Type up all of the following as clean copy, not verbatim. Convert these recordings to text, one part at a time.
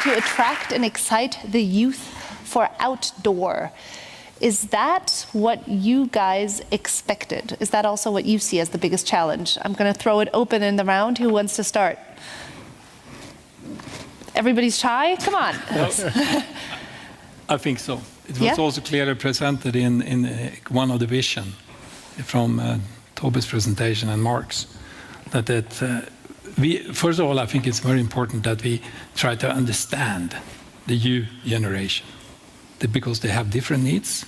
to attract and excite the youth for outdoor. Is that what you guys expected? Is that also what you see as the biggest challenge? I'm going to throw it open in the round. Who wants to start? Everybody's shy? Come on. I think so. It was also clearly presented in one of the vision from Toby's presentation and Mark's. First of all, I think it's very important that we try to understand the new generation, because they have different needs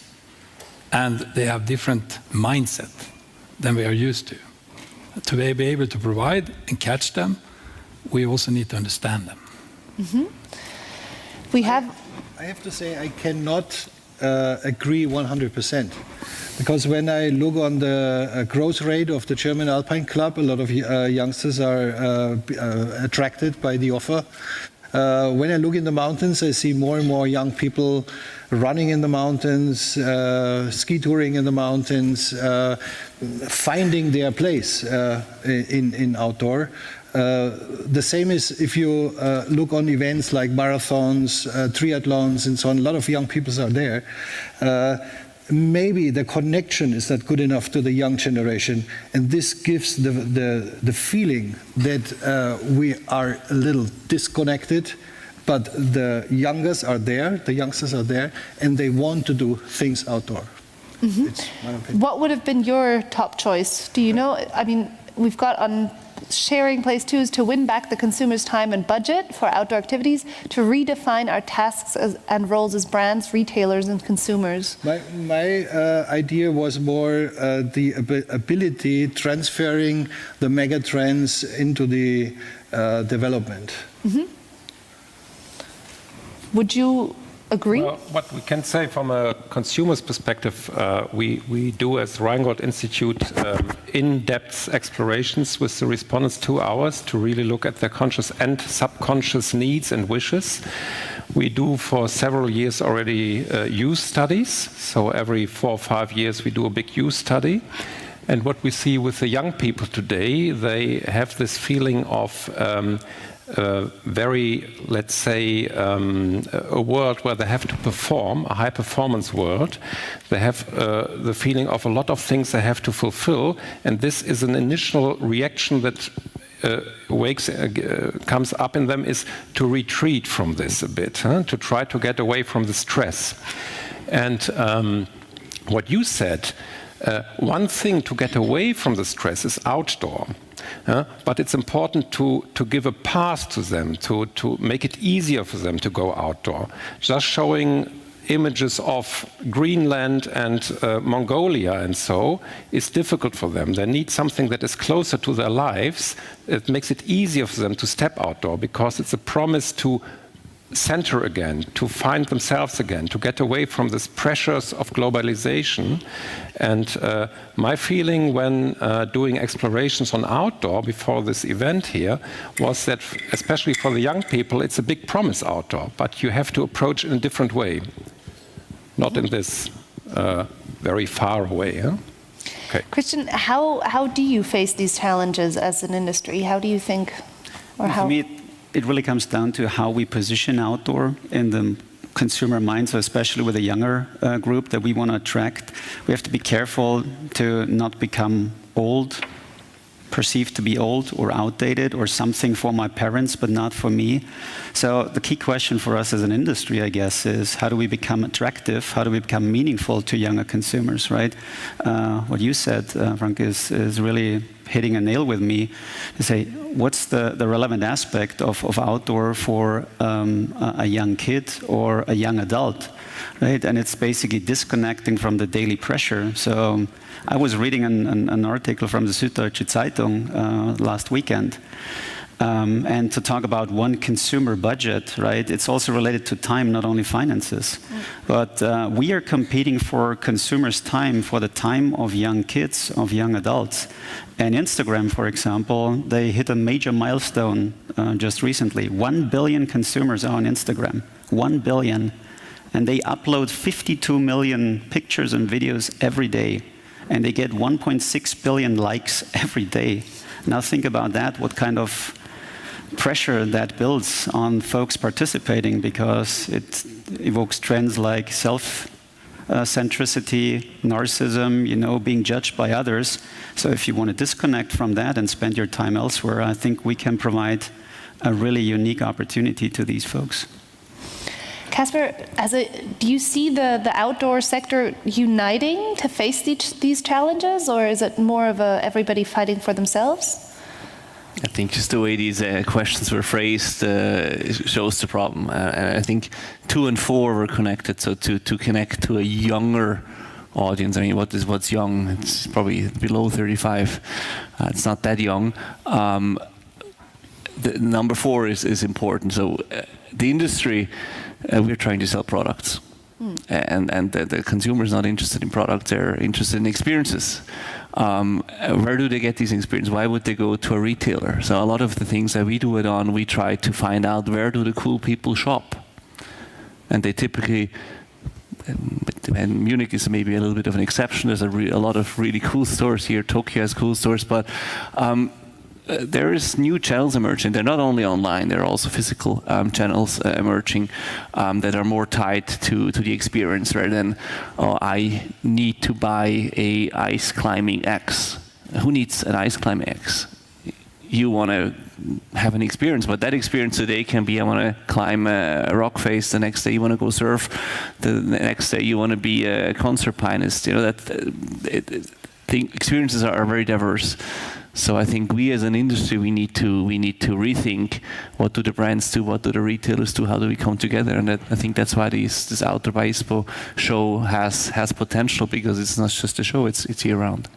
and they have different mindset than we are used to. To be able to provide and catch them, we also need to understand them. Mm-hmm. I have to say I cannot agree 100%. Because when I look on the growth rate of the German Alpine Club, a lot of youngsters are attracted by the offer. When I look in the mountains, I see more and more young people running in the mountains, ski touring in the mountains, finding their place in outdoor. The same is if you look on events like marathons, triathlons, and so on. A lot of young people are there. Maybe the connection is not good enough to the young generation, and this gives the feeling that we are a little disconnected, but the youngsters are there, and they want to do things outdoor. Mm-hmm. It's my opinion. What would have been your top choice? Do you know? I mean, we've got on sharing place 2 is to win back the consumer's time and budget for outdoor activities, to redefine our tasks and roles as brands, retailers, and consumers. My idea was more the ability transferring the mega trends into the development. Mm-hmm. Would you agree? Well, what we can say from a consumer's perspective, we do as Rheingold Institute in-depth explorations with the respondents 2 hours to really look at their conscious and subconscious needs and wishes. We do for several years already use studies. So every 4 or 5 years we do a big use study. And what we see with the young people today, they have this feeling of very, let's say, a world where they have to perform, a high-performance world. They have the feeling of a lot of things they have to fulfill, and this is an initial reaction that comes up in them, is to retreat from this a bit, to try to get away from the stress. And what you said, one thing to get away from the stress is outdoor. But it's important to give a path to them, to make it easier for them to go outdoor. Just showing images of Greenland and Mongolia and so is difficult for them. They need something that is closer to their lives. It makes it easier for them to step outdoor, because it's a promise to center again, to find themselves again, to get away from these pressures of globalization. And my feeling when doing explorations on outdoor before this event here was that, especially for the young people, it's a big promise outdoor, but you have to approach it in a different way, not in this very far away. Huh? Okay. Christian, how do you face these challenges as an industry? How do you think, or how? For me, it really comes down to how we position outdoor in the consumer mind, so especially with a younger group that we want to attract. We have to be careful to not become old, perceived to be old or outdated or something for my parents but not for me. So the key question for us as an industry, I guess, is how do we become attractive? How do we become meaningful to younger consumers, right? What you said, Frank, is really hitting a nail with me to say, what's the relevant aspect of outdoor for a young kid or a young adult, right? And it's basically disconnecting from the daily pressure. So I was reading an article from the Süddeutsche Zeitung last weekend, and to talk about one consumer budget, right? It's also related to time, not only finances. But we are competing for consumers' time, for the time of young kids, of young adults. And Instagram, for example, they hit a major milestone just recently. 1 billion consumers are on Instagram. 1 billion. And they upload 52 million pictures and videos every day. And they get 1.6 billion likes every day. Now think about that, what kind of pressure that builds on folks participating, because it evokes trends like self-centricity, narcissism, being judged by others. So if you want to disconnect from that and spend your time elsewhere, I think we can provide a really unique opportunity to these folks. Caspar, do you see the outdoor sector uniting to face these challenges, or is it more of everybody fighting for themselves? I think just the way these questions were phrased shows the problem. And I think 2 and 4 were connected. So to connect to a younger audience, I mean, what's young? It's probably below 35. It's not that young. The number 4 is important. So the industry, we're trying to sell products. And the consumer is not interested in products, they're interested in experiences. Where do they get these experiences? Why would they go to a retailer? So a lot of the things that we do it on, we try to find out where do the cool people shop. And they typically, and Munich is maybe a little bit of an exception, there's a lot of really cool stores here, Tokyo has cool stores, but there is new channels emerging. They're not only online, there are also physical channels emerging that are more tied to the experience rather than, I need to buy a ice climbing X. Who needs an ice climbing X? You want to have an experience, but that experience today can be, I want to climb a rock face, the next day you want to go surf, the next day you want to be a concert pianist. The experiences are very diverse. So I think we as an industry, we need to rethink, what do the brands do, what do the retailers do, how do we come together? And I think that's why this Outdoor by ISPO show has potential, because it's not just a show, it's year round.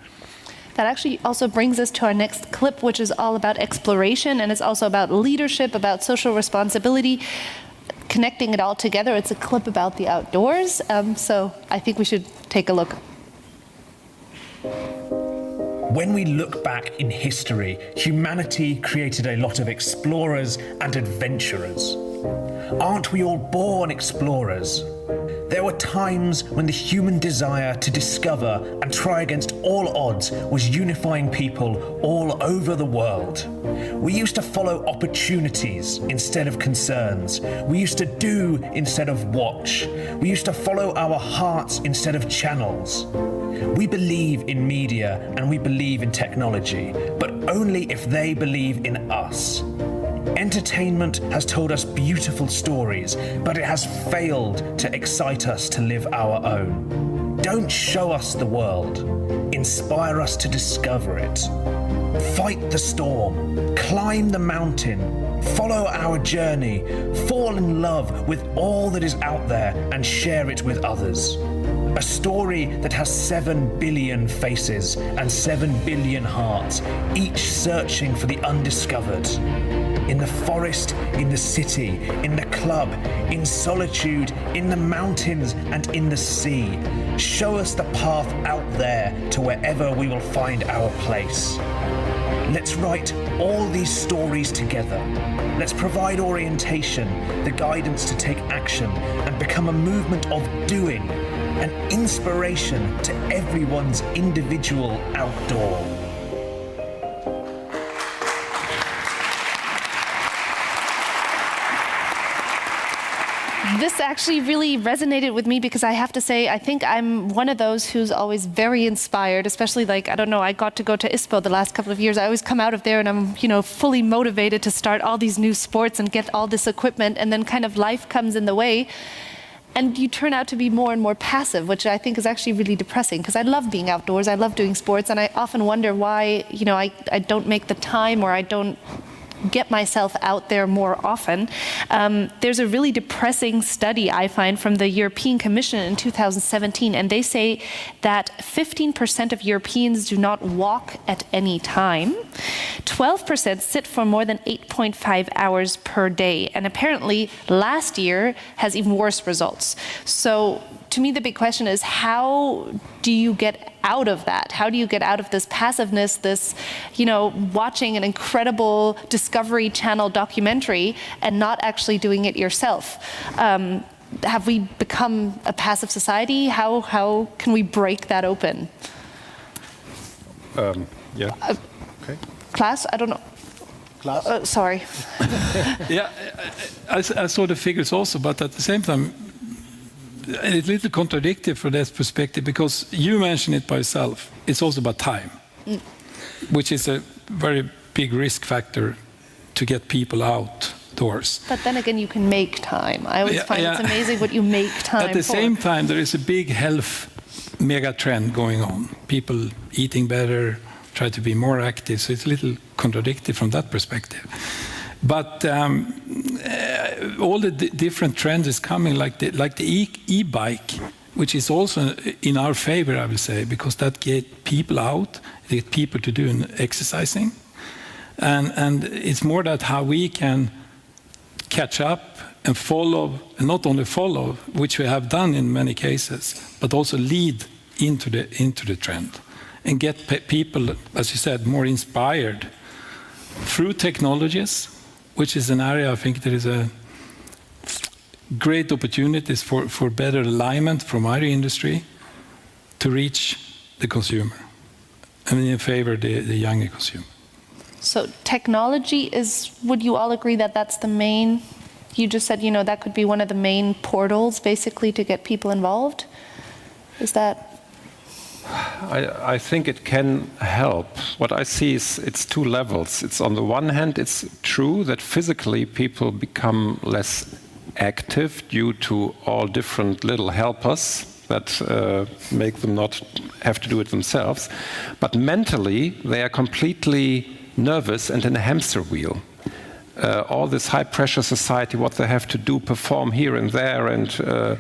That actually also brings us to our next clip, which is all about exploration, and it's also about leadership, about social responsibility, connecting it all together. It's a clip about the outdoors, so I think we should take a look. When we look back in history, humanity created a lot of explorers and adventurers. Aren't we all born explorers? There were times when the human desire to discover and try against all odds was unifying people all over the world. We used to follow opportunities instead of concerns. We used to do instead of watch. We used to follow our hearts instead of channels. We believe in media and we believe in technology, but only if they believe in us. Entertainment has told us beautiful stories, but it has failed to excite us to live our own. Don't show us the world. Inspire us to discover it. Fight the storm. Climb the mountain. Follow our journey. Fall in love with all that is out there and share it with others. A story that has 7 billion faces and 7 billion hearts, each searching for the undiscovered. In the forest, in the city, in the club, in solitude, in the mountains and in the sea. Show us the path out there to wherever we will find our place. Let's write all these stories together. Let's provide orientation, the guidance to take action, and become a movement of doing, an inspiration to everyone's individual outdoor. This actually really resonated with me, because I have to say, I think I'm one of those who's always very inspired, especially I got to go to ISPO the last couple of years. I always come out of there and I'm, fully motivated to start all these new sports and get all this equipment, and then kind of life comes in the way. And you turn out to be more and more passive, which I think is actually really depressing, because I love being outdoors, I love doing sports, and I often wonder why, I don't make the time, or I don't get myself out there more often. There's a really depressing study, I find, from the European Commission in 2017, and they say that 15% of Europeans do not walk at any time. 12% sit for more than 8.5 hours per day, and apparently last year has even worse results. So to me, the big question is, how do you get out of that? How do you get out of this passiveness, this, watching an incredible Discovery Channel documentary and not actually doing it yourself? Have we become a passive society? How can we break that open? Yeah. Okay. Claes, I don't know. Claes? Sorry. Yeah, I saw the figures also, but at the same time, it's a little contradictory from that perspective, because you mentioned it by yourself. It's also about time, which is a very big risk factor to get people outdoors. But then again, you can make time. I always find it's amazing what you make time for. At the same time, there is a big health mega trend going on. People eating better, try to be more active, so it's a little contradictory from that perspective. But all the different trends is coming, like the e-bike, which is also in our favor, I will say, because that get people out, they get people to do exercising, and it's more that how we can catch up and follow, and not only follow, which we have done in many cases, but also lead into the trend and get people, as you said, more inspired through technologies, which is an area I think there is a great opportunities for better alignment from our industry to reach the consumer. I mean, in favor of the younger consumer. So technology is, would you all agree that that's the main, you just said, that could be one of the main portals basically to get people involved? Is that? I think it can help. What I see is it's two levels. It's on the one hand, it's true that physically people become less active due to all different little helpers that make them not have to do it themselves. But mentally, they are completely nervous and in a hamster wheel. All this high-pressure society, what they have to do, perform here and there, and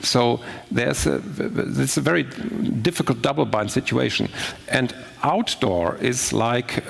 so it's a very difficult double-bind situation. And outdoor is like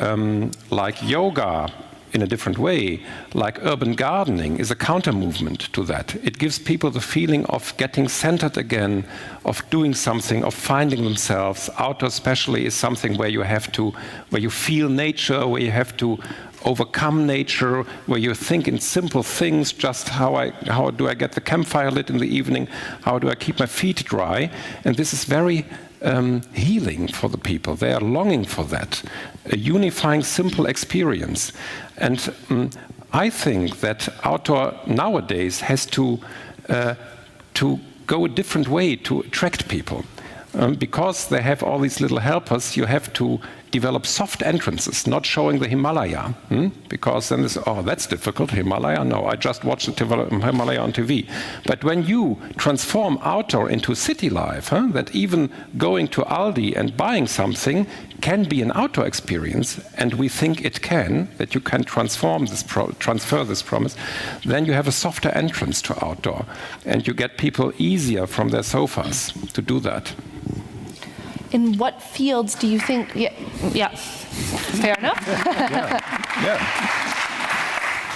yoga in a different way, like urban gardening is a counter-movement to that. It gives people the feeling of getting centered again, of doing something, of finding themselves. Outdoor especially is something where you feel nature, where you have to overcome nature, where you think in simple things, just how do I get the campfire lit in the evening, how do I keep my feet dry, and this is very healing for the people. They are longing for that, a unifying, simple experience. And I think that outdoor nowadays has to go a different way to attract people. Because they have all these little helpers, you have to develop soft entrances, not showing the Himalaya, because then it's, that's difficult, Himalaya, no, I just watched the Himalaya on TV. But when you transform outdoor into city life, that even going to Aldi and buying something can be an outdoor experience, and we think it can, that you can transfer this promise, then you have a softer entrance to outdoor, and you get people easier from their sofas to do that. In what fields do you think, yeah, fair enough. Yeah.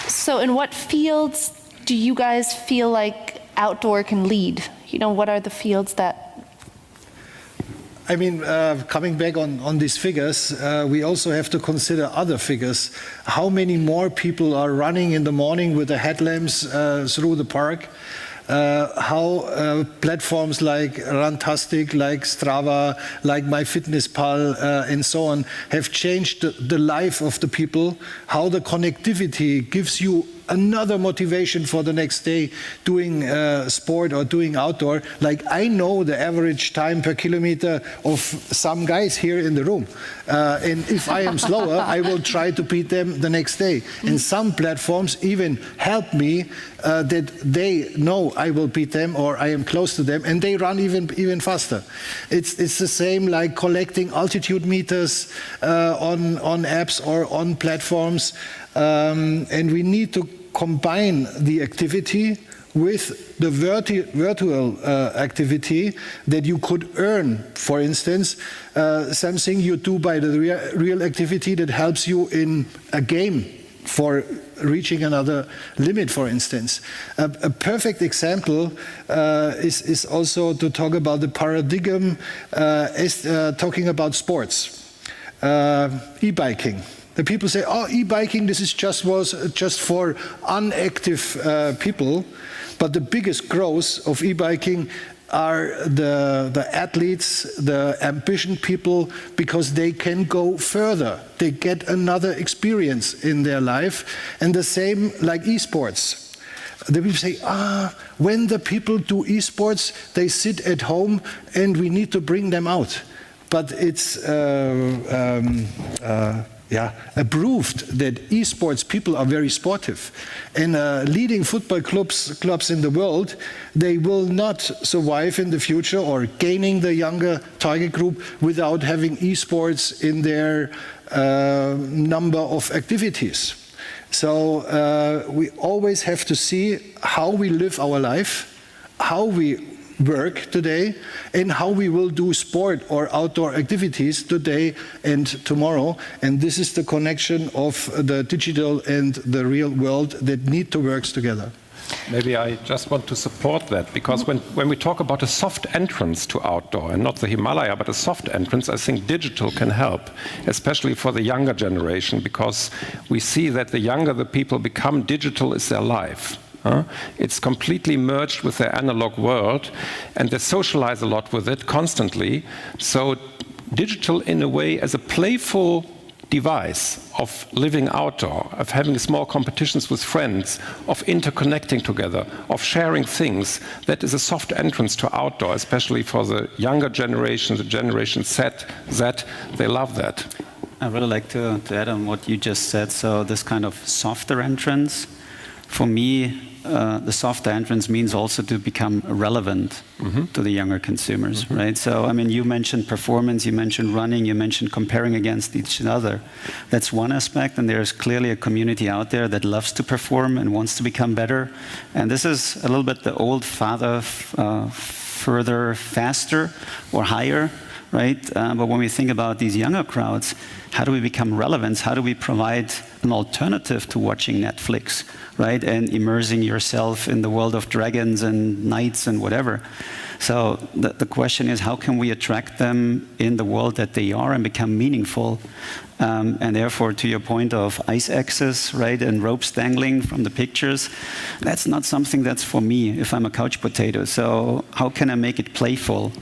So in what fields do you guys feel like outdoor can lead? What are the fields that? I mean, coming back on these figures, we also have to consider other figures. How many more people are running in the morning with the headlamps through the park? How platforms like Runtastic, like Strava, like MyFitnessPal, and so on have changed the life of the people, how the connectivity gives you another motivation for the next day doing sport or doing outdoor. Like, I know the average time per kilometer of some guys here in the room. And if I am slower, I will try to beat them the next day. And some platforms even help me that they know I will beat them or I am close to them, and they run even faster. It's the same like collecting altitude meters on apps or on platforms. And we need to combine the activity with the virtual activity that you could earn. For instance, something you do by the real activity that helps you in a game for reaching another limit, for instance. A perfect example is also to talk about the paradigm talking about sports. E-biking. The people say, e-biking, this is just for inactive people. But the biggest growth of e-biking are the athletes, the ambition people, because they can go further. They get another experience in their life. And the same like esports. The people say, when the people do esports, they sit at home and we need to bring them out. But it's approved that esports people are very sportive. And leading football clubs in the world, they will not survive in the future or gaining the younger target group without having esports in their number of activities. So we always have to see how we live our life, how we work today, and how we will do sport or outdoor activities today and tomorrow. And this is the connection of the digital and the real world that need to work together. Maybe I just want to support that, because when we talk about a soft entrance to outdoor, and not the Himalaya, but a soft entrance, I think digital can help, especially for the younger generation, because we see that the younger the people become, digital is their life. It's completely merged with their analog world, and they socialize a lot with it constantly. So digital, in a way, as a playful device of living outdoor, of having small competitions with friends, of interconnecting together, of sharing things, that is a soft entrance to outdoor, especially for the younger generation, the generation Z, they love that. I really like to add on what you just said. So this kind of softer entrance, for me, the softer entrance means also to become relevant to the younger consumers, right? So, I mean, you mentioned performance, you mentioned running, you mentioned comparing against each other. That's one aspect, and there's clearly a community out there that loves to perform and wants to become better. And this is a little bit the old father, further, faster, or higher, right? But when we think about these younger crowds, how do we become relevant? How do we provide an alternative to watching Netflix, right? And immersing yourself in the world of dragons and knights and whatever. So the question is, how can we attract them in the world that they are and become meaningful? And therefore, to your point of ice axes, right, and ropes dangling from the pictures, that's not something that's for me if I'm a couch potato. So how can I make it playful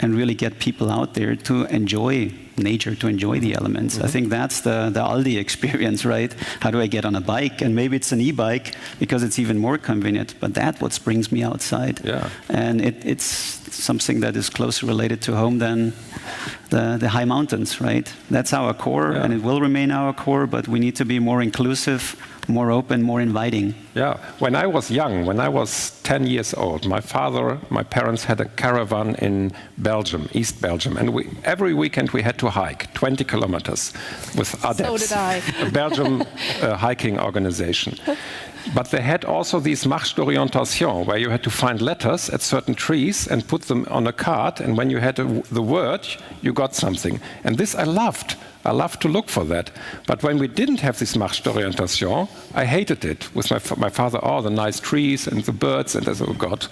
and really get people out there to enjoy nature, to enjoy the elements? I think that's the Aldi experience, right? How do I get on a bike? And maybe it's an e-bike because it's even more convenient, but that's what brings me outside. Yeah. And it's something that is closer related to home than the high mountains, right? That's our core, and it will remain our core, but we need to be more inclusive, more open, more inviting. Yeah, when I was young, when I was 10 years old, my parents had a caravan in Belgium, East Belgium, and every weekend we had to hike 20 kilometers with ADEPS, So did I. a Belgium hiking organization. But they had also these marches d'orientation, where you had to find letters at certain trees and put them on a card, and when you had the word, you got something. And this I loved. I loved to look for that. But when we didn't have this marche d'orientation, I hated it. With my father, the nice trees and the birds, and oh God,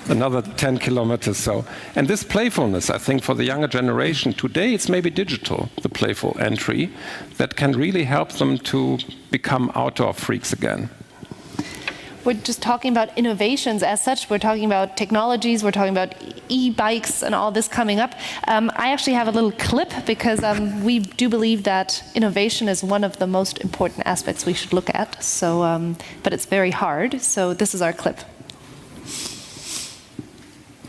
another 10 kilometers. So, and this playfulness, I think, for the younger generation, today it's maybe digital, the playful entry, that can really help them to become outdoor freaks again. We're just talking about innovations as such. We're talking about technologies. We're talking about e-bikes and all this coming up. I actually have a little clip because we do believe that innovation is one of the most important aspects we should look at. So, but it's very hard. So this is our clip.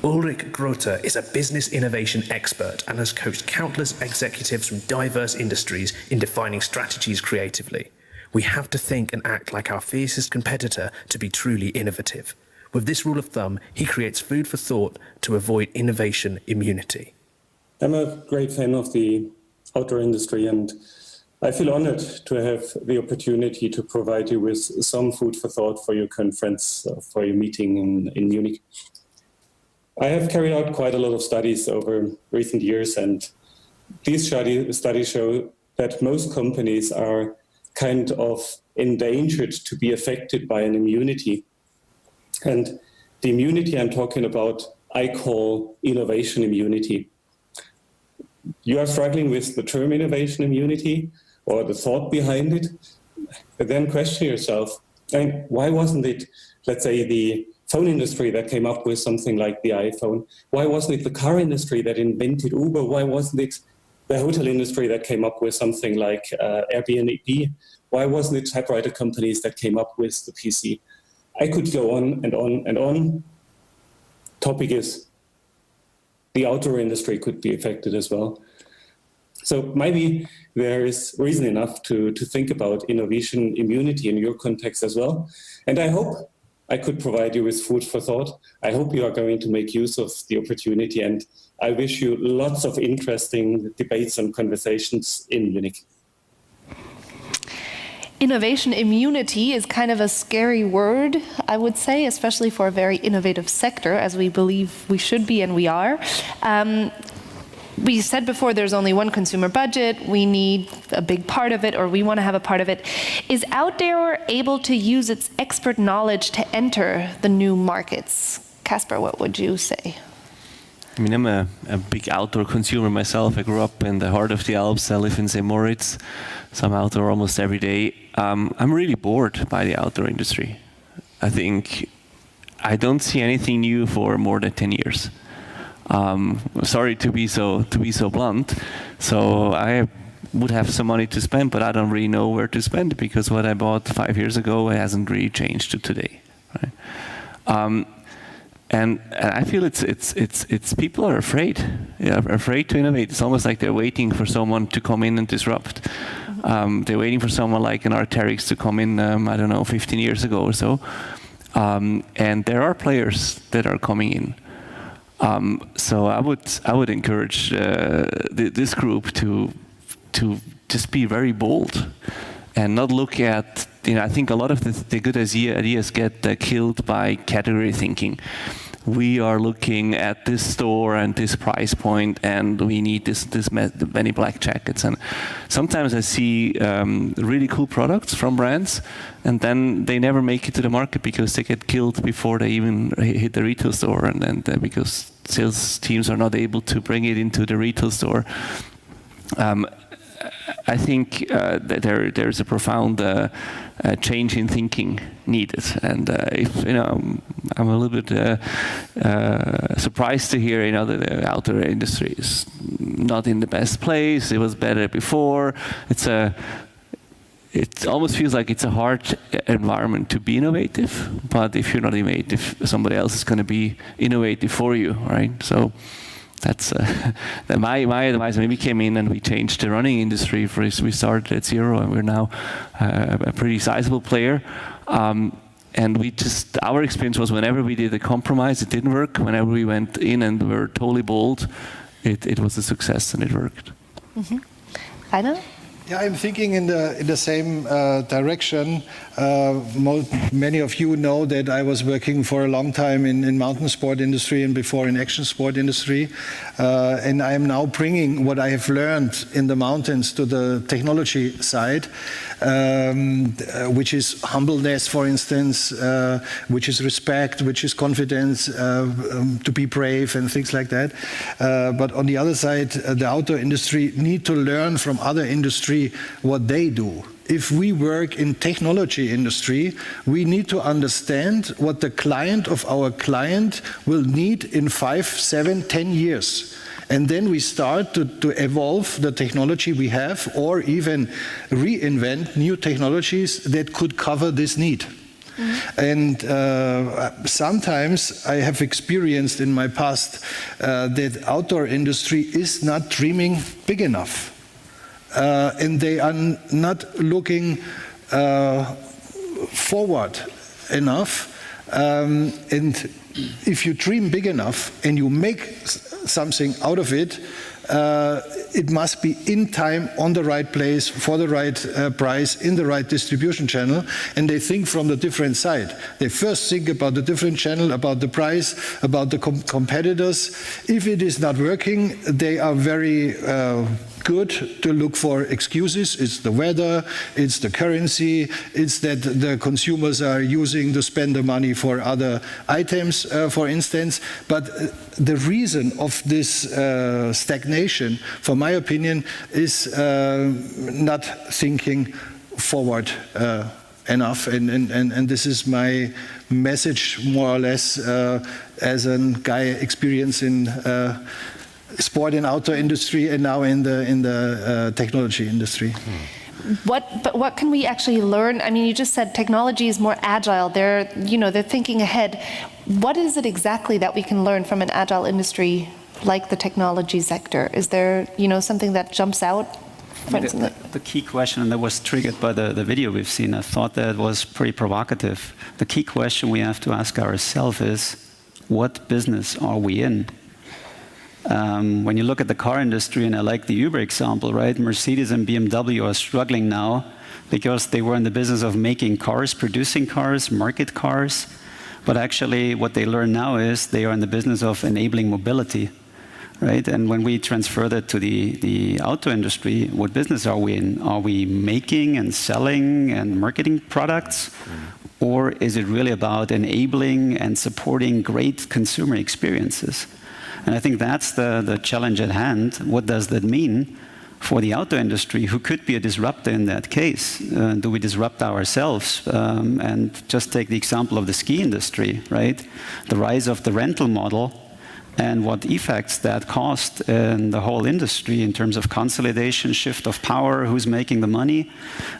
Ulrich Grote is a business innovation expert and has coached countless executives from diverse industries in defining strategies creatively. We have to think and act like our fiercest competitor to be truly innovative. With this rule of thumb, he creates food for thought to avoid innovation immunity. I'm a great fan of the outdoor industry, and I feel honored to have the opportunity to provide you with some food for thought for your conference, for your meeting in Munich. I have carried out quite a lot of studies over recent years, and these studies show that most companies are kind of endangered to be affected by an immunity. And the immunity I'm talking about, I call innovation immunity. You are struggling with the term innovation immunity or the thought behind it, but then question yourself, why wasn't it, let's say, the phone industry that came up with something like the iPhone? Why wasn't it the car industry that invented Uber? Why wasn't it the hotel industry that came up with something like Airbnb? Why wasn't it typewriter companies that came up with the PC? I could go on and on and on. Topic is, the outdoor industry could be affected as well. So maybe there is reason enough to think about innovation immunity in your context as well. And I hope I could provide you with food for thought. I hope you are going to make use of the opportunity, and I wish you lots of interesting debates and conversations in Munich. Innovation immunity is kind of a scary word, I would say, especially for a very innovative sector, as we believe we should be and we are. We said before there's only one consumer budget, we need a big part of it, or we want to have a part of it. Is OutDoor able to use its expert knowledge to enter the new markets? Caspar, what would you say? I mean, I'm a big outdoor consumer myself. I grew up in the heart of the Alps. I live in St. Moritz, so I'm outdoor almost every day. I'm really bored by the outdoor industry. I think I don't see anything new for more than 10 years. Sorry to be so blunt. So I would have some money to spend, but I don't really know where to spend it, because what I bought 5 years ago hasn't really changed to today. Right? And I feel it's people are afraid. They're afraid to innovate. It's almost like they're waiting for someone to come in and disrupt. They're waiting for someone like an Arterix to come in. I don't know, 15 years ago or so. And there are players that are coming in. So I would encourage this group to just be very bold and not look at, I think a lot of the good ideas get killed by category thinking. We are looking at this store and this price point, and we need this many black jackets. And sometimes I see really cool products from brands, and then they never make it to the market because they get killed before they even hit the retail store, and because sales teams are not able to bring it into the retail store. I think that there's a profound change in thinking needed, and if I'm a little bit surprised to hear that the outdoor industry is not in the best place. It was better before. It almost feels like it's a hard environment to be innovative, but if you're not innovative, somebody else is going to be innovative for you, right? So that's my advice. When we came in and we changed the running industry. We started at zero, and we're now a pretty sizable player. And our experience was, whenever we did a compromise, it didn't work. Whenever we went in and were totally bold, it was a success and it worked. Mm-hmm. Reiner? Yeah, I'm thinking in the same direction. Many of you know that I was working for a long time in mountain sport industry and before in action sport industry. And I am now bringing what I have learned in the mountains to the technology side, which is humbleness, for instance, which is respect, which is confidence, to be brave and things like that. But on the other side, the outdoor industry need to learn from other industry what they do. If we work in technology industry, we need to understand what the client of our client will need in 5, 7, 10 years. And then we start to evolve the technology we have, or even reinvent new technologies that could cover this need. Mm-hmm. And sometimes I have experienced in my past that outdoor industry is not dreaming big enough. And they are not looking forward enough. And if you dream big enough and you make something out of it, it must be in time, on the right place, for the right price, in the right distribution channel, and they think from the different side. They first think about the different channel, about the price, about the competitors. If it is not working, they are very good to look for excuses. It's the weather, it's the currency, it's that the consumers are using to spend the money for other items, for instance. But the reason of this stagnation, for my opinion, is not thinking forward enough, and this is my message more or less as a guy experienced in sport and outdoor industry and now in the technology industry. But what can we actually learn? I mean, you just said technology is more agile. They're thinking ahead. What is it exactly that we can learn from an agile industry like the technology sector? Is there, something that jumps out? The key question, and that was triggered by the video we've seen, I thought that was pretty provocative. The key question we have to ask ourselves is, what business are we in? When you look at the car industry, and I like the Uber example, right? Mercedes and BMW are struggling now because they were in the business of making cars, producing cars, market cars. But actually, what they learn now is they are in the business of enabling mobility, right? And when we transfer that to the auto industry, what business are we in? Are we making and selling and marketing products? Or is it really about enabling and supporting great consumer experiences? And I think that's the challenge at hand. What does that mean for the auto industry, who could be a disruptor in that case? Do we disrupt ourselves? And just take the example of the ski industry, right? The rise of the rental model and what effects that caused in the whole industry in terms of consolidation, shift of power, who's making the money.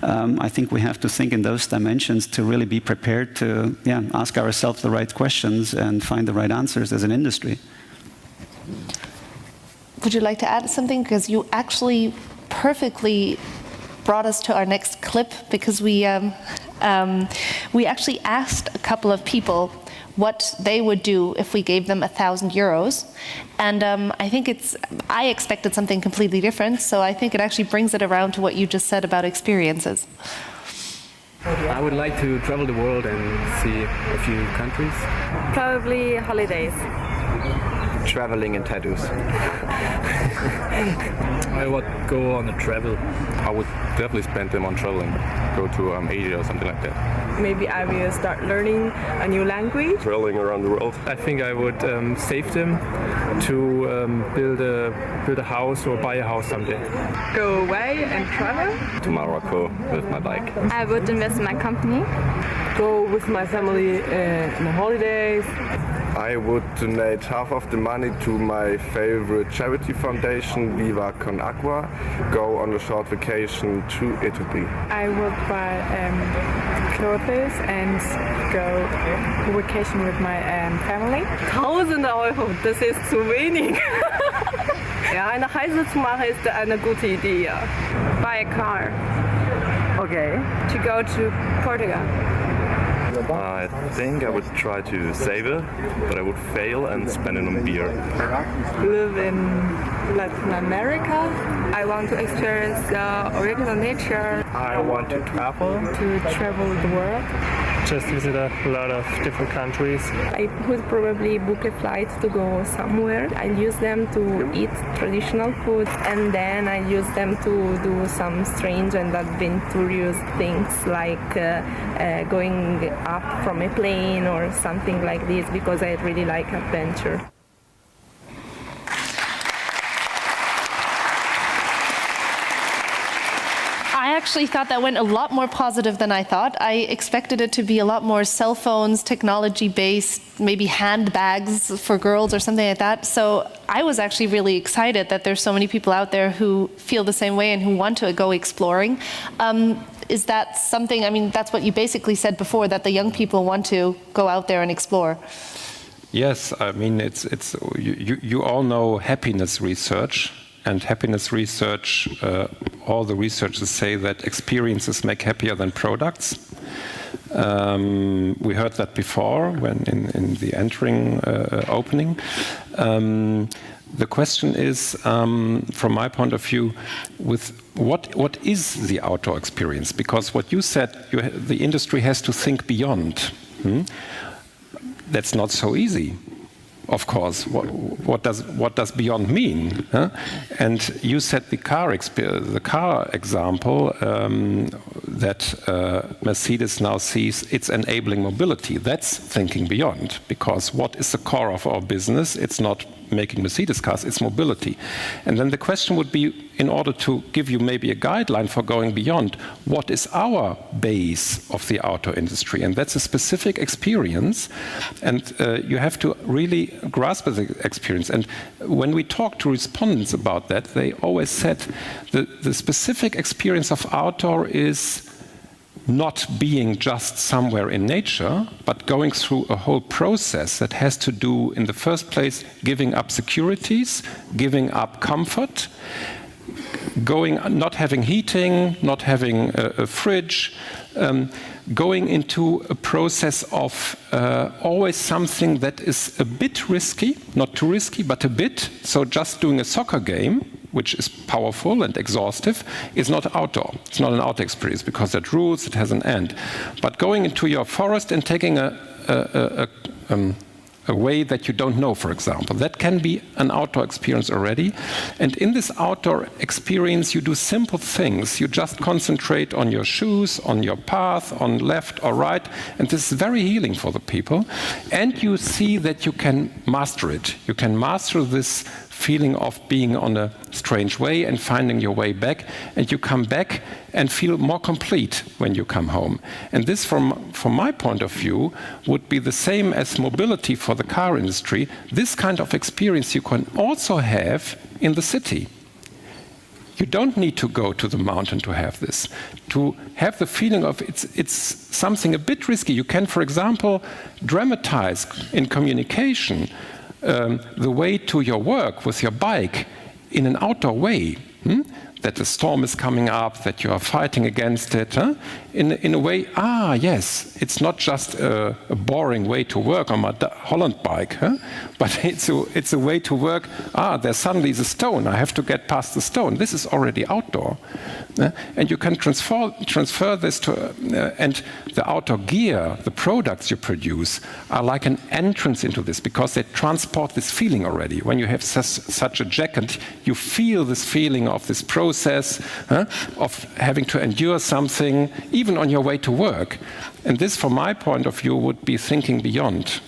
I think we have to think in those dimensions to really be prepared to ask ourselves the right questions and find the right answers as an industry. Would you like to add something? Because you actually perfectly brought us to our next clip, because we actually asked a couple of people what they would do if we gave them €1,000. And I expected something completely different, so I think it actually brings it around to what you just said about experiences. I would like to travel the world and see a few countries. Probably holidays. Traveling and tattoos. I would go on a travel. I would definitely spend them on traveling. Go to Asia or something like that. Maybe I will start learning a new language. Traveling around the world. I think I would save them to build a house or buy a house someday. Go away and travel. To Morocco with my bike. I would invest in my company. Go with my family on holidays. I would donate half of the money to my favorite charity foundation, Viva Con Agua. Go on a short vacation to Italy. I would buy clothes and go vacation with my family. 1.000 Euro, das ist zu wenig. Ja, eine Reise zu machen ist eine gute Idee. Ja. Buy a car. Okay. To go to Portugal. I think I would try to save it, but I would fail and spend it on beer. Live in Latin America. I want to experience the original nature. I want to travel. To travel the world. Just visit a lot of different countries. I would probably book a flight to go somewhere. I use them to eat traditional food, and then I use them to do some strange and adventurous things like going up from a plane or something like this, because I really like adventure. I actually thought that went a lot more positive than I thought. I expected it to be a lot more cell phones, technology-based, maybe handbags for girls or something like that. So I was actually really excited that there's so many people out there who feel the same way and who want to go exploring. Is that something, I mean, that's what you basically said before, that the young people want to go out there and explore. Yes, I mean, you all know happiness research. And happiness research, all the researchers say that experiences make happier than products. We heard that before when in the entering opening. The question is, from my point of view, with what is the outdoor experience? Because what you said, the industry has to think beyond. That's not so easy. Of course, what does beyond mean? Huh? And you said the car example that Mercedes now sees, it's enabling mobility. That's thinking beyond, because what is the core of our business? It's not making Mercedes cars, it's mobility. And then the question would be, in order to give you maybe a guideline for going beyond, what is our base of the outdoor industry? And that's a specific experience, and you have to really grasp the experience. And when we talk to respondents about that, they always said the specific experience of outdoor is not being just somewhere in nature, but going through a whole process that has to do, in the first place, giving up securities, giving up comfort, not having heating, not having a fridge, going into a process of always something that is a bit risky, not too risky, but a bit. So just doing a soccer game, which is powerful and exhaustive, is not outdoor. It's not an outdoor experience because that rules, it has an end. But going into your forest and taking a way that you don't know, for example, that can be an outdoor experience already. And in this outdoor experience, you do simple things. You just concentrate on your shoes, on your path, on left or right. And this is very healing for the people. And you see that you can master it. You can master this feeling of being on a strange way and finding your way back, and you come back and feel more complete when you come home. And this, from my point of view, would be the same as mobility for the car industry. This kind of experience you can also have in the city. You don't need to go to the mountain to have this. To have the feeling of it's something a bit risky. You can, for example, dramatize in communication the way to your work with your bike in an outdoor way. That the storm is coming up, that you are fighting against it. In a way, yes, it's not just a boring way to work on my Holland bike, but it's a way to work. There's suddenly the stone. I have to get past the stone. This is already outdoor. And you can transfer this to, and the outdoor gear, the products you produce, are like an entrance into this because they transport this feeling already. When you have such a jacket, you feel this feeling of this process, of having to endure something, even on your way to work. And this, from my point of view, would be thinking beyond.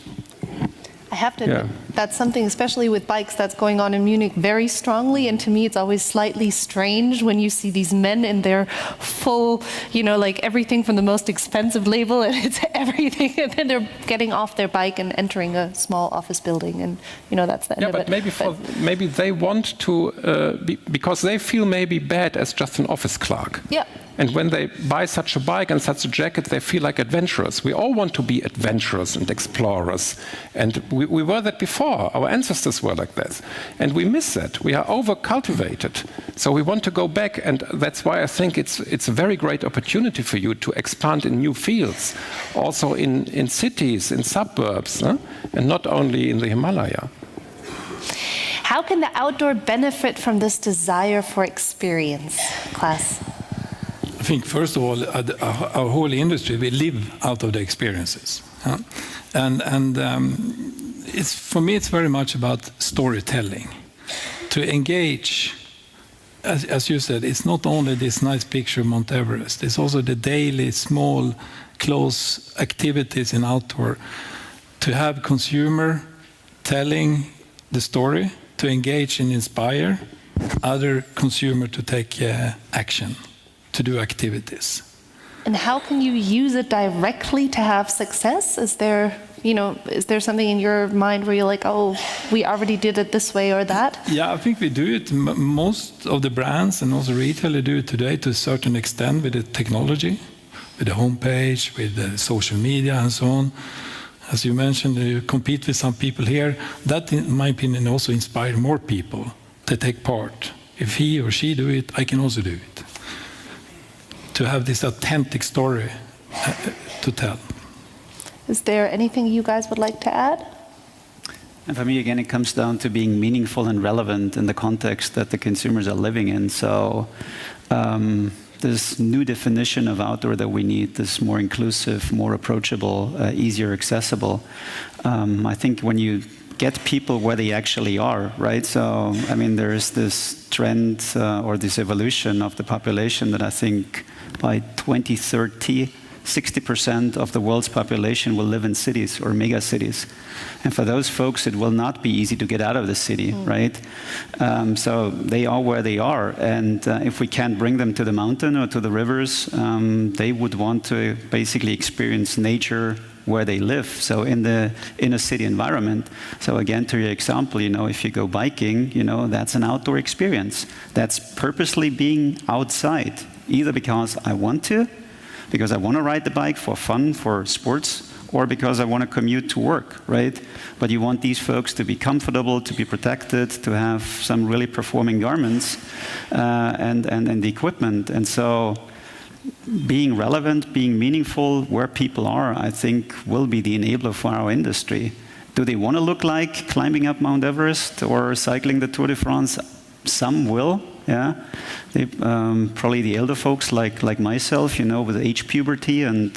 I have to admit, that's something, especially with bikes, that's going on in Munich very strongly. And to me, it's always slightly strange when you see these men in their full, like everything from the most expensive label, and it's everything. And then they're getting off their bike and entering a small office building. And, that's the end of it. Maybe they want to, because they feel maybe bad as just an office clerk. Yeah. And when they buy such a bike and such a jacket, they feel like adventurers. We all want to be adventurers and explorers. And we were that before. Our ancestors were like this. And we miss that. We are over-cultivated. So we want to go back. And that's why I think it's a very great opportunity for you to expand in new fields. Also in cities, in suburbs, and not only in the Himalaya. How can the outdoor benefit from this desire for experience, Claes? I think, first of all, our whole industry, we live out of the experiences. And for me, it's very much about storytelling. To engage, as you said, it's not only this nice picture of Mount Everest, it's also the daily, small, close activities in outdoor. To have consumer telling the story, to engage and inspire other consumer to take action, to do activities. And how can you use it directly to have success? Is there something in your mind where you're like, we already did it this way or that? Yeah, I think we do it. Most of the brands and also retailers do it today to a certain extent with the technology, with the homepage, with the social media and so on. As you mentioned, you compete with some people here. That, in my opinion, also inspires more people to take part. If he or she do it, I can also do it. To have this authentic story to tell. Is there anything you guys would like to add? And for me, again, it comes down to being meaningful and relevant in the context that the consumers are living in. So this new definition of outdoor that we need, this more inclusive, more approachable, easier accessible. I think when you get people where they actually are, right? So, there is this trend or this evolution of the population that I think by 2030, 60% of the world's population will live in cities or mega cities. And for those folks, it will not be easy to get out of the city, right? So they are where they are. And if we can't bring them to the mountain or to the rivers, they would want to basically experience nature where they live, so in the inner city environment. So again, to your example, if you go biking, that's an outdoor experience. That's purposely being outside, either because I want to ride the bike for fun, for sports, or because I want to commute to work, right? But you want these folks to be comfortable, to be protected, to have some really performing garments and the equipment. And so being relevant, being meaningful where people are, I think will be the enabler for our industry. Do they want to look like climbing up Mount Everest or cycling the Tour de France? Some will, yeah. They, probably the elder folks like myself, with age puberty and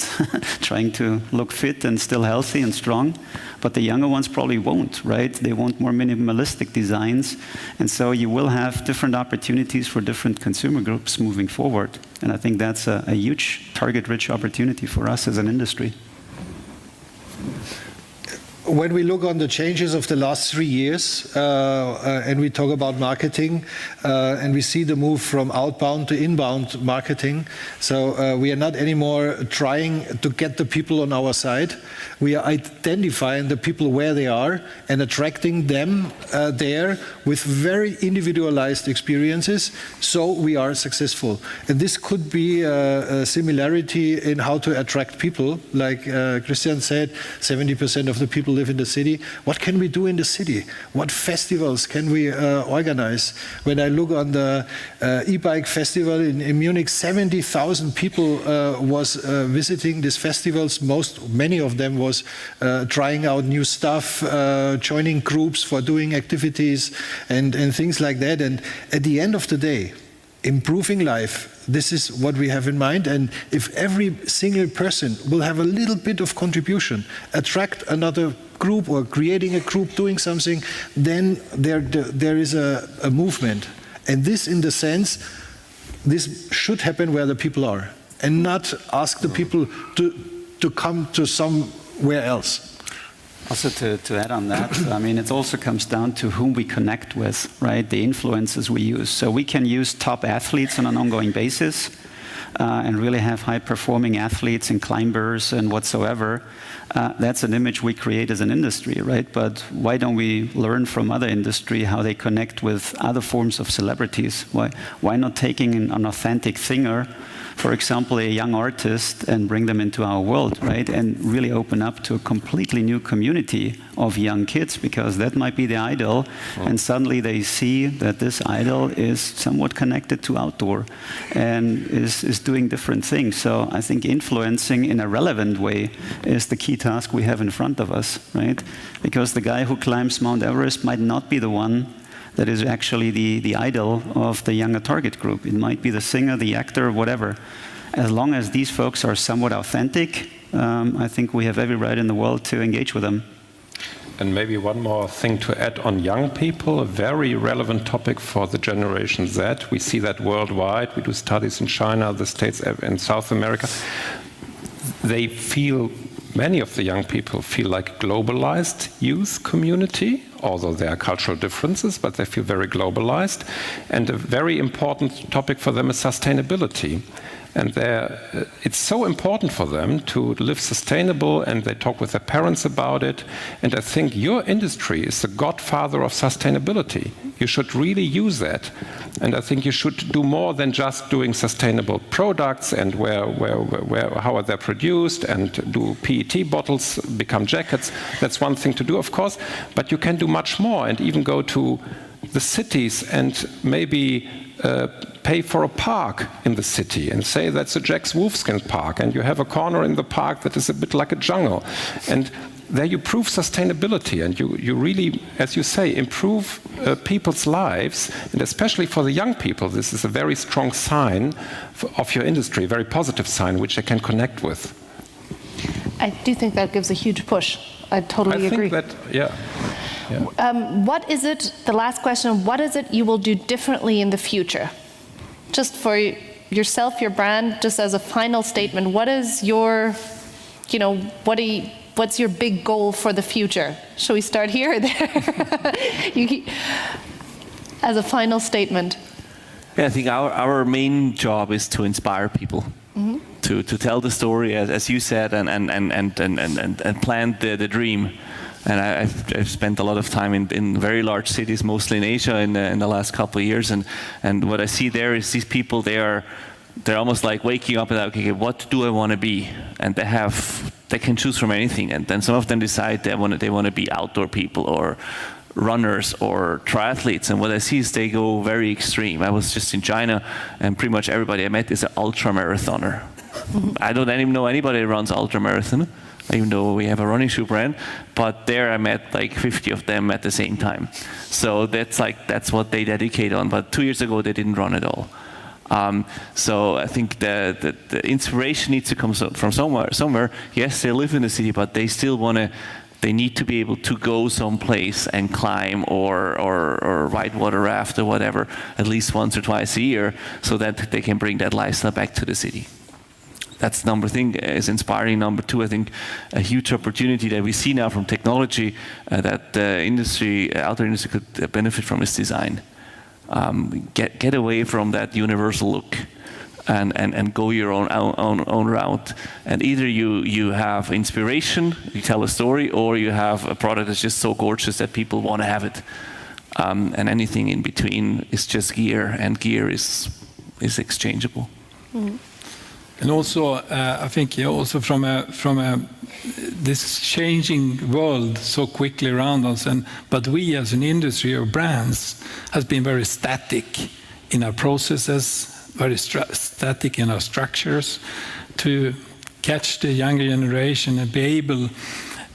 trying to look fit and still healthy and strong. But the younger ones probably won't, right? They want more minimalistic designs. And so you will have different opportunities for different consumer groups moving forward. And I think that's a huge target-rich opportunity for us as an industry. When we look on the changes of the last 3 years, and we talk about marketing, and we see the move from outbound to inbound marketing, so we are not anymore trying to get the people on our side. We are identifying the people where they are and attracting them there with very individualized experiences, so we are successful. And this could be a similarity in how to attract people. Like Christian said, 70% of the people live in the city. What can we do in the city? What festivals can we organize? When I look on the e-bike festival in Munich, 70,000 people was visiting these festivals. Many of them was trying out new stuff, joining groups for doing activities and things like that. And at the end of the day, improving life, this is what we have in mind. And if every single person will have a little bit of contribution, attract another group or creating a group doing something, then there is a movement. And this, in the sense, this should happen where the people are and not ask the people to come to somewhere else. Also to add on that, I mean, it also comes down to whom we connect with, right? The influences we use. So we can use top athletes on an ongoing basis and really have high-performing athletes and climbers and whatsoever. That's an image we create as an industry, right? But why don't we learn from other industry how they connect with other forms of celebrities? Why not taking an authentic singer, for example, a young artist, and bring them into our world, right? And really open up to a completely new community of young kids, because that might be the idol. And suddenly they see that this idol is somewhat connected to outdoor and is doing different things. So I think influencing in a relevant way is the key task we have in front of us, right? Because the guy who climbs Mount Everest might not be the one that is actually the idol of the younger target group. It might be the singer, the actor, whatever. As long as these folks are somewhat authentic, I think we have every right in the world to engage with them. And maybe one more thing to add on young people, a very relevant topic for the Generation Z. We see that worldwide. We do studies in China, the States, and South America. They feel, many of the young people feel like a globalized youth community, although there are cultural differences, but they feel very globalized. And a very important topic for them is sustainability. And it's so important for them to live sustainable, and they talk with their parents about it. And I think your industry is the godfather of sustainability. You should really use that. And I think you should do more than just doing sustainable products and how are they produced, and do PET bottles become jackets. That's one thing to do, of course, but you can do much more and even go to the cities and maybe pay for a park in the city and say that's a Jack's Wolfskin park, and you have a corner in the park that is a bit like a jungle. And there you prove sustainability, and you really, as you say, improve people's lives, and especially for the young people, this is a very strong sign of your industry, a very positive sign which they can connect with. I do think that gives a huge push. I totally agree. I think that, yeah. What is it, the last question, what is it you will do differently in the future? Just for yourself, your brand, just as a final statement, what is your, what's your big goal for the future? Shall we start here or there? As a final statement. Yeah, I think our main job is to inspire people, to tell the story, as you said, and plant the dream. And I've spent a lot of time in very large cities, mostly in Asia, in the last couple of years. And what I see there is these people, they're almost like waking up and like, okay, what do I want to be? And they can choose from anything. And then some of them decide they want to be outdoor people or runners or triathletes. And what I see is they go very extreme. I was just in China, and pretty much everybody I met is an ultra marathoner. I don't even know anybody that runs ultra marathon, even though we have a running shoe brand, but there I met like 50 of them at the same time. So that's what they dedicate on. But 2 years ago they didn't run at all. So I think the inspiration needs to come from somewhere. Yes, they live in the city, but they still they need to be able to go someplace and climb or whitewater raft or whatever at least once or twice a year, so that they can bring that lifestyle back to the city. That's number thing is inspiring. Number two, I think a huge opportunity that we see now from technology that the outdoor industry could benefit from is design. Get away from that universal look and go your own route. And either you have inspiration, you tell a story, or you have a product that's just so gorgeous that people want to have it. And anything in between is just gear, and gear is exchangeable. Mm-hmm. And also, I think also from this changing world so quickly around us, but we as an industry or brands has been very static in our processes, very static in our structures. To catch the younger generation and be able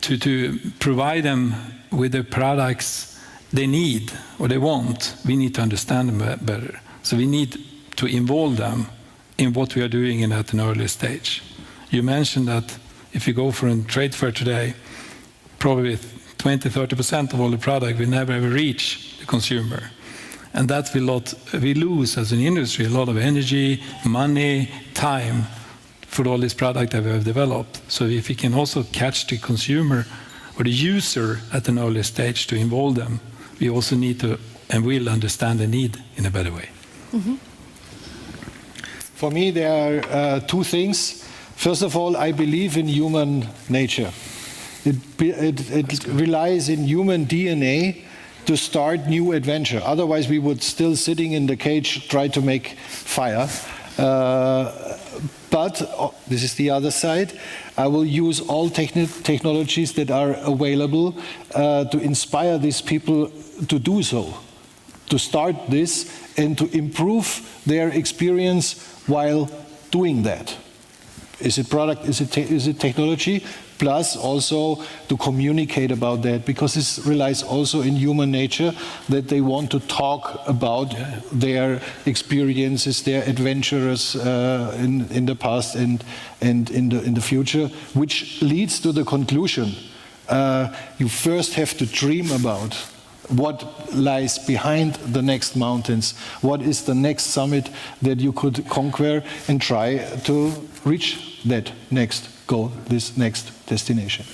to provide them with the products they need or they want, we need to understand them better. So we need to involve them in what we are doing at an early stage. You mentioned that if you go for a trade fair today, probably 20-30% of all the product will never ever reach the consumer. And that's we lose as an industry a lot of energy, money, time for all this product that we have developed. So if we can also catch the consumer or the user at an early stage to involve them, we also need to and will understand the need in a better way. Mm-hmm. For me, there are two things. First of all, I believe in human nature. It relies in human DNA to start new adventure. Otherwise, we would still sitting in the cage, try to make fire. But this is the other side. I will use all technologies that are available to inspire these people to do so, to start this and to improve their experience while doing that. Is it product, is it technology? Plus also to communicate about that, because this relies also in human nature that they want to talk about their experiences, their adventures in the past and in the future, which leads to the conclusion. You first have to dream about what lies behind the next mountains, what is the next summit that you could conquer and try to reach that next goal, this next destination.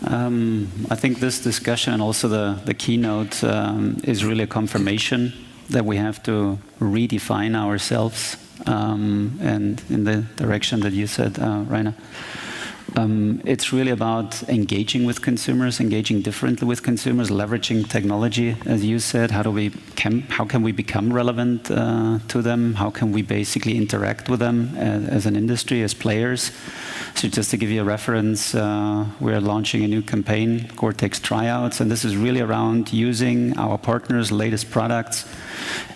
I think this discussion and also the keynote is really a confirmation that we have to redefine ourselves and in the direction that you said, Reiner. It's really about engaging with consumers, engaging differently with consumers, leveraging technology, as you said. How can we become relevant to them? How can we basically interact with them as an industry, as players? So just to give you a reference, we're launching a new campaign, Gore-Tex Tryouts, and this is really around using our partners' latest products,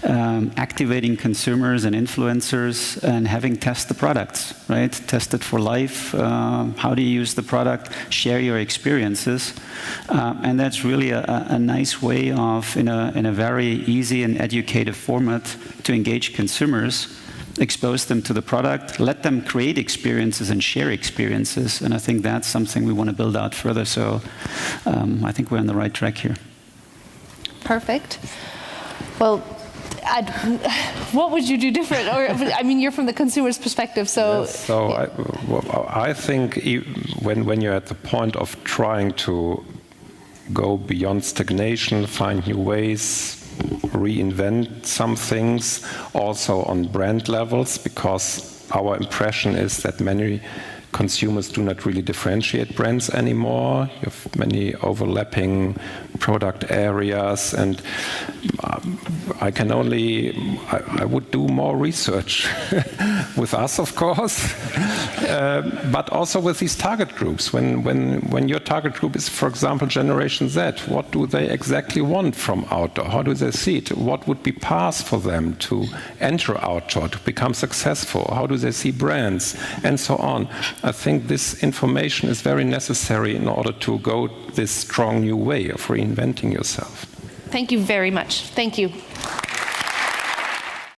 activating consumers and influencers and having test the products, right? Test it for life. How do you use the product? Share your experiences. And that's really a nice way of, in a very easy and educative format, to engage consumers, expose them to the product, let them create experiences and share experiences. And I think that's something we want to build out further. So I think we're on the right track here. Perfect. Well, what would you do different? Or, I mean, you're from the consumer's perspective, so... Yes, so I think when you're at the point of trying to go beyond stagnation, find new ways, reinvent some things, also on brand levels, because our impression is that many consumers do not really differentiate brands anymore. You have many overlapping product areas, and I would do more research with us, of course, but also with these target groups. When your target group is, for example, Generation Z, what do they exactly want from outdoor? How do they see it? What would be paths for them to enter outdoor, to become successful? How do they see brands? And so on. I think this information is very necessary in order to go this strong new way of reinventing yourself. Thank you very much. Thank you.